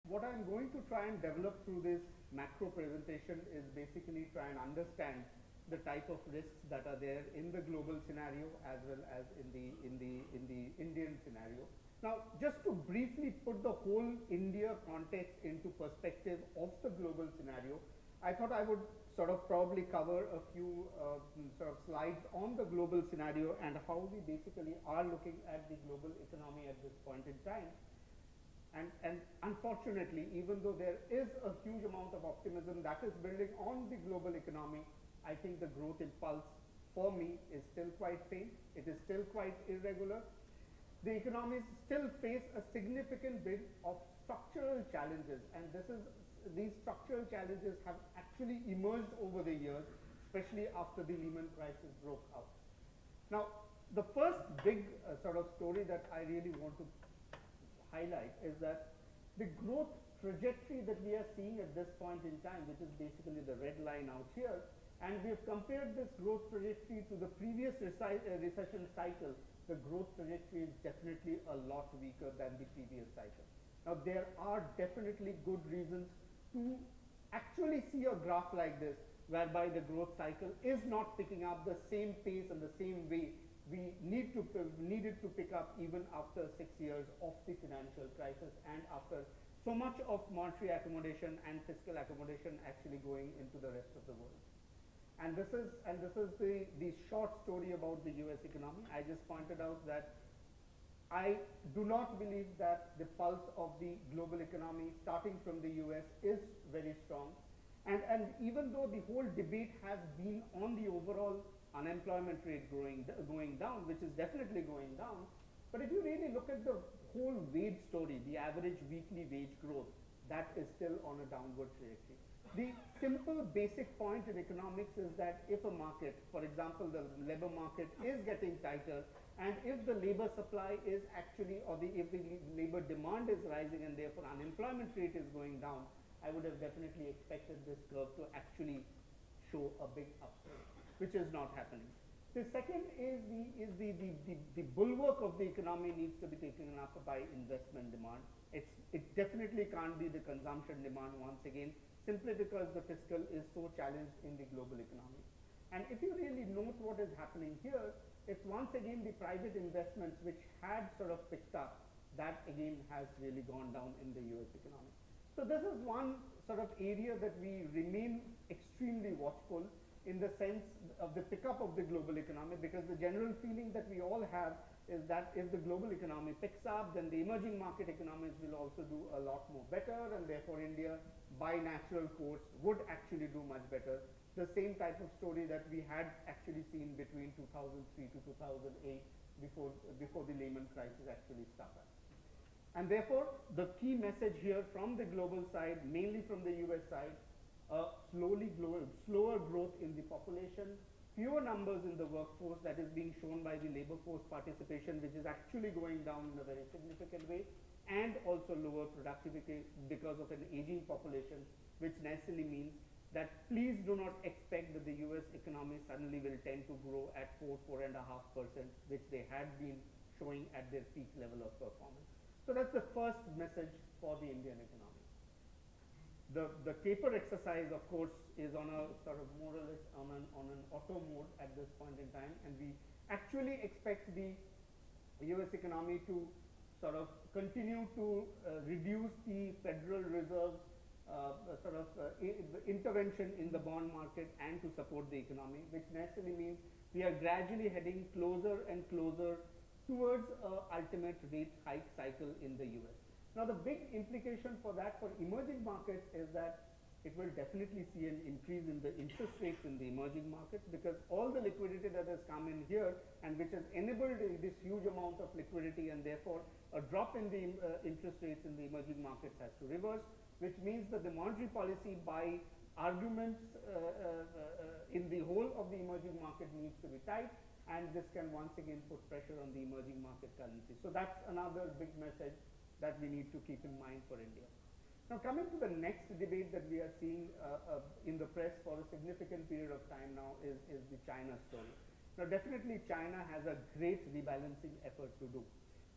what I'm going to try and develop through this macro presentation is basically try and understand the type of risks that are there in the global scenario as well as in the Indian scenario. Now, just to briefly put the whole India context into perspective of the global scenario, I thought I would sort of probably cover a few sort of slides on the global scenario and how we basically are looking at the global economy at this point in time. And unfortunately, even though there is a huge amount of optimism that is building on the global economy, I think the growth impulse for me is still quite faint. It is still quite irregular. The economies still face a significant bit of structural challenges, and these structural challenges have actually emerged over the years, especially after the Lehman crisis broke out. Now, the first big sort of story that I really want to highlight is that the growth trajectory that we are seeing at this point in time, which is basically the red line out here, and we have compared this growth trajectory to the previous recession cycle, the growth trajectory is definitely a lot weaker than the previous cycle. Now, there are definitely good reasons to actually see a graph like this, whereby the growth cycle is not picking up the same pace and the same way we needed to pick up even after 6 years of the financial crisis and after so much of monetary accommodation and fiscal accommodation actually going into the rest of the world. And this is the short story about the US economy. I just pointed out that I do not believe that the pulse of the global economy starting from the US is very strong. And even though the whole debate has been on the overall unemployment rate going down, which is definitely going down, but if you really look at the whole wage story, the average weekly wage growth, that is still on a downward trajectory. The simple basic point in economics is that if a market, for example, the labor market is getting tighter, and if the labor supply is actually, or if the labor demand is rising and therefore unemployment rate is going down, I would have definitely expected this curve to actually show a big upswing, which is not happening. The second is the bulwark of the economy needs to be taken up by investment demand. It definitely can't be the consumption demand once again, simply because the fiscal is so challenged in the global economy. And if you really note what is happening here, it's once again the private investments which had sort of picked up, that again has really gone down in the US economy. So this is one sort of area that we remain extremely watchful in the sense of the pickup of the global economy, because the general feeling that we all have is that if the global economy picks up, then the emerging market economies will also do a lot more better, and therefore India, by natural course, would actually do much better. The same type of story that we had actually seen between 2003 to 2008 before the Lehman crisis actually started. And therefore, the key message here from the global side, mainly from the US side, slower growth in the population, fewer numbers in the workforce, that is being shown by the labor force participation, which is actually going down in a very significant way, and also lower productivity because of an aging population, which necessarily means that please do not expect that the US economy suddenly will tend to grow at 4.5%, which they had been showing at their peak level of performance. So that's the first message for the Indian economy. The taper exercise, of course, is on a sort of more or less on an auto mode at this point in time, and we actually expect the US economy to sort of continue to reduce the Federal Reserve's intervention in the bond market and to support the economy, which necessarily means we are gradually heading closer and closer towards ultimate rate hike cycle in the US. Now, the big implication for that for emerging markets is that it will definitely see an increase in the interest rates in the emerging markets, because all the liquidity that has come in here and which has enabled this huge amount of liquidity, and therefore a drop in the interest rates in the emerging markets has to reverse, which means that the monetary policy by arguments in the whole of the emerging market needs to be tight, and this can once again put pressure on the emerging market currency. So that's another big message that we need to keep in mind for India. Now, coming to the next debate that we are seeing in the press for a significant period of time now is the China story. Now, definitely China has a great rebalancing effort to do.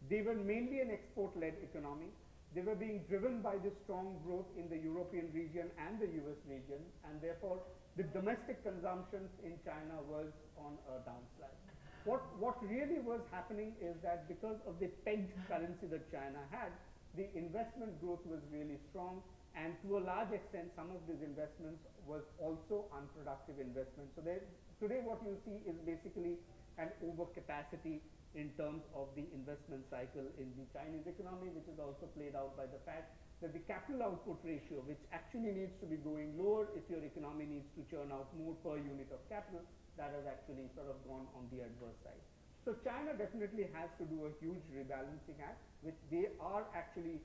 They were mainly an export-led economy. They were being driven by the strong growth in the European region and the US region, and therefore the domestic consumption in China was on a downslide. What really was happening is that because of the pegged currency that China had, the investment growth was really strong, and to a large extent, some of these investments was also unproductive investments. So today what you see is basically an overcapacity in terms of the investment cycle in the Chinese economy, which is also played out by the fact that the capital output ratio, which actually needs to be going lower if your economy needs to churn out more per unit of capital, that has actually sort of gone on the adverse side. So China definitely has to do a huge rebalancing act, which they are actually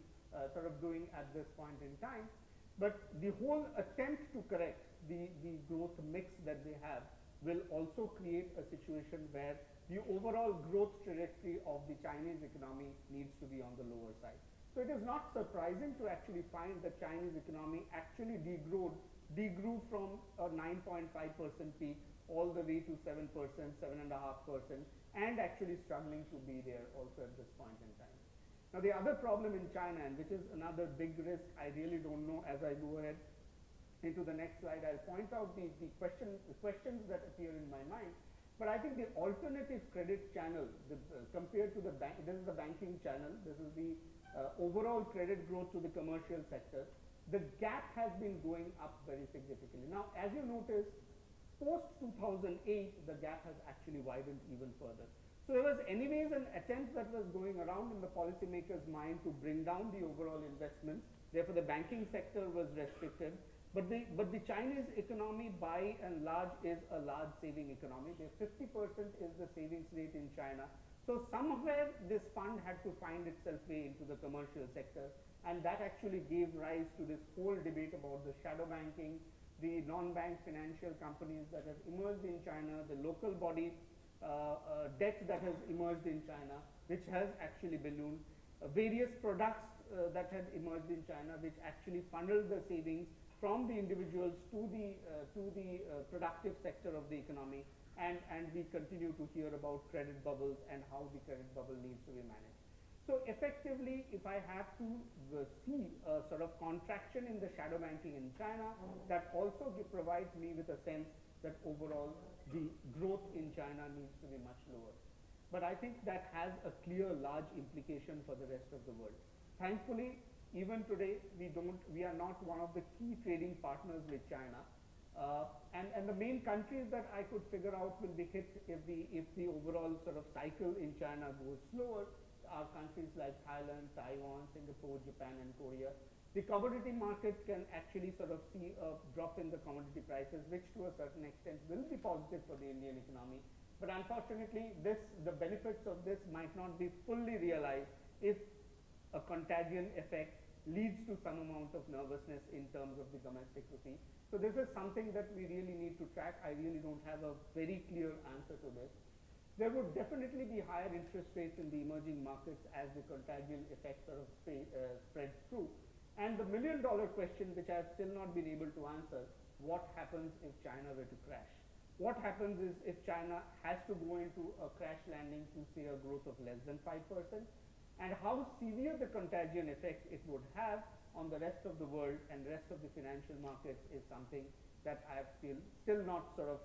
sort of doing at this point in time. But the whole attempt to correct the growth mix that they have will also create a situation where the overall growth trajectory of the Chinese economy needs to be on the lower side. So it is not surprising to actually find the Chinese economy actually degrew from a 9.5% peak all the way to 7%, 7.5%, and actually struggling to be there also at this point in time. Now the other problem in China, and which is another big risk, I really don't know as I go ahead into the next slide, I'll point out the questions that appear in my mind. But I think the alternative credit channel, compared to the bank, this is the banking channel, this is the overall credit growth to the commercial sector, the gap has been going up very significantly. Now, as you notice, post 2008, the gap has actually widened even further. So there was anyways an attempt that was going around in the policymakers' mind to bring down the overall investments. Therefore, the banking sector was restricted. But the Chinese economy, by and large, is a large saving economy. 50% is the savings rate in China. So somewhere this fund had to find itself way into the commercial sector, and that actually gave rise to this whole debate about the shadow banking, the non-bank financial companies that have emerged in China, the local body debt that has emerged in China, which has actually ballooned, various products that had emerged in China, which actually funneled the savings from the individuals to the productive sector of the economy, and we continue to hear about credit bubbles and how the credit bubble needs to be managed. So effectively, if I have to see a sort of contraction in the shadow banking in China, that also provides me with a sense that overall the growth in China needs to be much lower. But I think that has a clear, large implication for the rest of the world. Thankfully, even today, we are not one of the key trading partners with China. And the main countries that I could figure out will be hit if the overall sort of cycle in China goes slower are countries like Thailand, Taiwan, Singapore, Japan, and Korea. The commodity market can actually sort of see a drop in the commodity prices, which to a certain extent will be positive for the Indian economy. But unfortunately, the benefits of this might not be fully realized if a contagion effect leads to some amount of nervousness in terms of the domestic rupee. So this is something that we really need to track. I really don't have a very clear answer to this. There would definitely be higher interest rates in the emerging markets as the contagion effect sort of spreads through. And the million-dollar question, which I have still not been able to answer, what happens if China were to crash? What happens is if China has to go into a crash landing to say a growth of less than 5%, and how severe the contagion effect it would have on the rest of the world and rest of the financial markets is something that I have still not sort of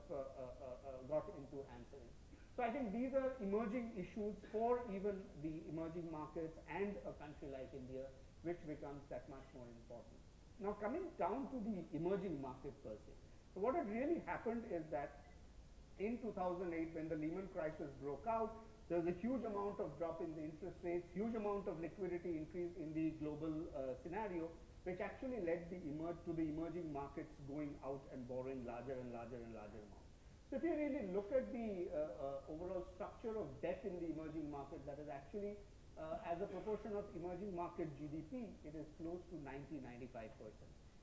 got into answering. So I think these are emerging issues for even the emerging markets and a country like India, which becomes that much more important. Now coming down to the emerging market per se. So what had really happened is that in 2008, when the Lehman crisis broke out, there was a huge amount of drop in the interest rates, huge amount of liquidity increase in the global scenario, which actually led to the emerging markets going out and borrowing larger and larger and larger amounts. So if you really look at the overall structure of debt in the emerging market, that is actually as a proportion of emerging market GDP, it is close to 90–95%.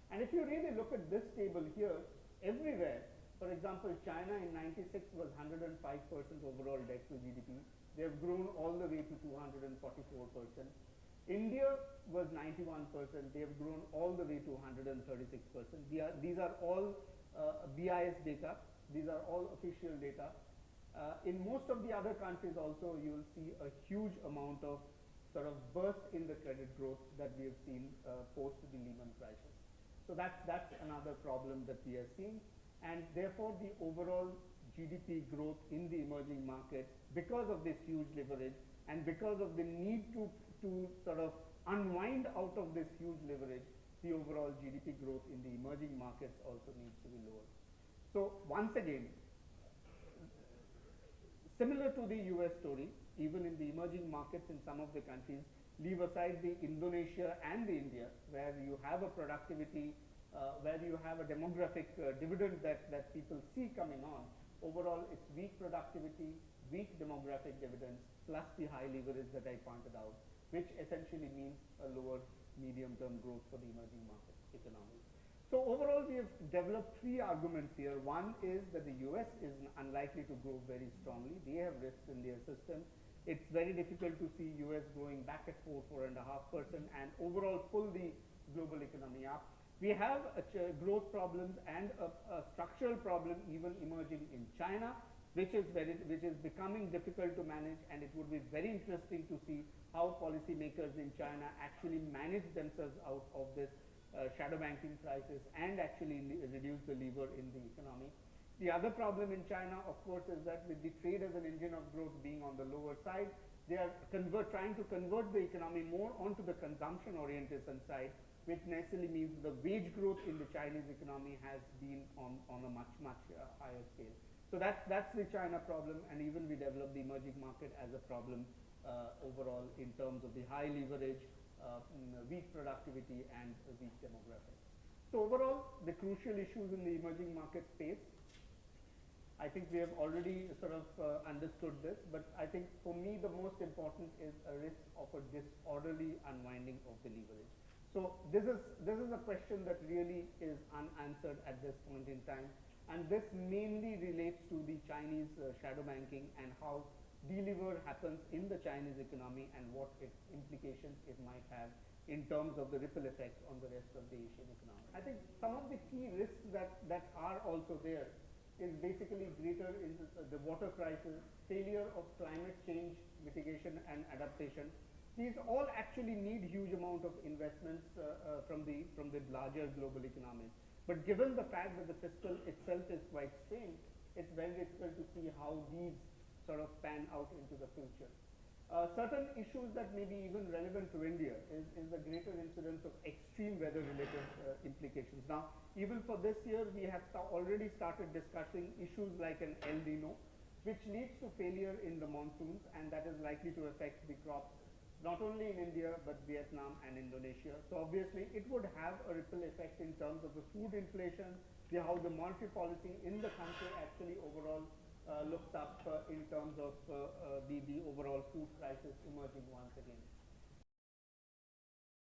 And if you really look at this table here, everywhere, for example, China in 96 was 105% overall debt to GDP. They have grown all the way to 244%. India was 91%. They have grown all the way to 136%. These are all BIS data. These are all official data. In most of the other countries also, you will see a huge amount of sort of burst in the credit growth that we have seen post the Lehman crisis. So that's another problem that we are seeing, and therefore the overall GDP growth in the emerging markets, because of this huge leverage and because of the need to sort of unwind out of this huge leverage, the overall GDP growth in the emerging markets also needs to be lower. So once again, similar to the US story, even in the emerging markets in some of the countries, leave aside the Indonesia and the India, where you have a productivity, where you have a demographic dividend that people see coming on. Overall, it's weak productivity, weak demographic dividends, plus the high leverage that I pointed out, which essentially means a lower medium-term growth for the emerging market economies. So overall, we have developed three arguments here. One is that the US is unlikely to grow very strongly. They have risks in their system. It's very difficult to see US growing back at 4.5%, and overall pull the global economy up. We have growth problems and a structural problem even emerging in China, which is becoming difficult to manage, and it would be very interesting to see how policymakers in China actually manage themselves out of this shadow banking crisis and actually reduce the lever in the economy. The other problem in China, of course, is that with the trade as an engine of growth being on the lower side, they are trying to convert the economy more onto the consumption orientation side, which necessarily means the wage growth in the Chinese economy has been on a much higher scale. So that's the China problem, and even we develop the emerging market as a problem overall in terms of the high leverage, weak productivity, and weak demographics. So overall, the crucial issues in the emerging market space, I think we have already sort of understood this, but I think for me the most important is a risk of a disorderly unwinding of the leverage. So this is a question that really is unanswered at this point in time, and this mainly relates to the Chinese shadow banking and how deliver happens in the Chinese economy and what its implications it might have in terms of the ripple effects on the rest of the Asian economy. I think some of the key risks that are also there is basically greater in the water crisis, failure of climate change mitigation and adaptation. These all actually need huge amount of investments from the larger global economies. But given the fact that the fiscal itself is quite strained, it's very difficult to see how these sort of pan out into the future. Certain issues that may be even relevant to India is the greater incidence of extreme weather related implications. Now, even for this year, we have already started discussing issues like an El Nino, which leads to failure in the monsoons, and that is likely to affect the crops not only in India but Vietnam and Indonesia. So obviously it would have a ripple effect in terms of the food inflation, how the monetary policy in the country actually overall looks up in terms of the overall food crisis emerging once again.